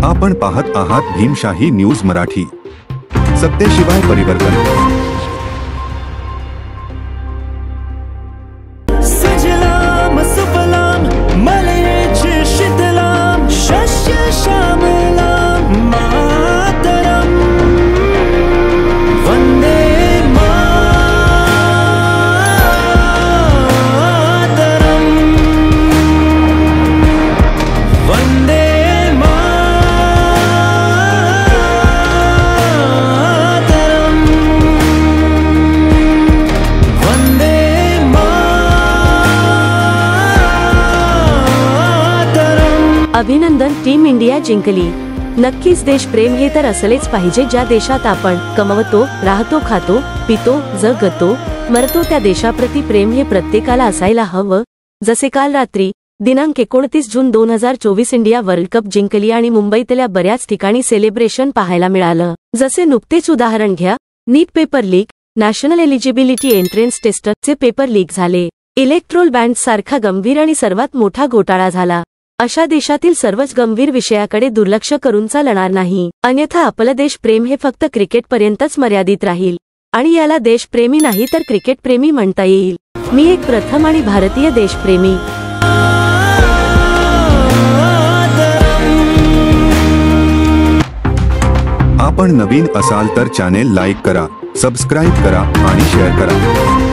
आपण पाहत आहात भीमशाही न्यूज मराठी, सत्तेशिवाय परिवर्तन। सजलाम सुफलाम मलयज शीतलाम शस्य श्यामलाम मातरम वंदे मातरम वंदे अभिनंदन, टीम इंडिया जिंकली। नक्कीच देशप्रेम हे तर असलेच पाहिजे। ज्या देशात आपण कमवतो, राहतो, खातो, पितो, जगतो, मरतो त्या देशाप्रती प्रेम हे प्रत्येकाला असायला हवं। जसे काल रात्री दिनांक 29 जून 2024 इंडिया वर्ल्ड कप जिंकली आणि मुंबईतल्या बऱ्याच ठिकाणी सेलिब्रेशन पाहायला मिळालं। जसे नुकतेच उदाहरण घ्या, NEET paper leak, national eligibility entrance टेस्टचे पेपर लीक झाले, इलेक्ट्रोल बँड सारखा गंभीर आणि सर्वात मोठा घोटाळा झाला। अशा देशातील सर्वच गंभीर विषयाकडे दुर्लक्ष करून चालणार नाही, अन्यथा आपलं देशप्रेम हे फक्त क्रिकेटपर्यंतच मर्यादित राहील आणि याला देशप्रेमी नाही तर क्रिकेटप्रेमी म्हणता येईल। मी एक प्रथम आणि भारतीय देशप्रेमी। आपण नवीन असाल तर चॅनेल लाईक करा, सबस्क्राइब करा आणि शेअर करा।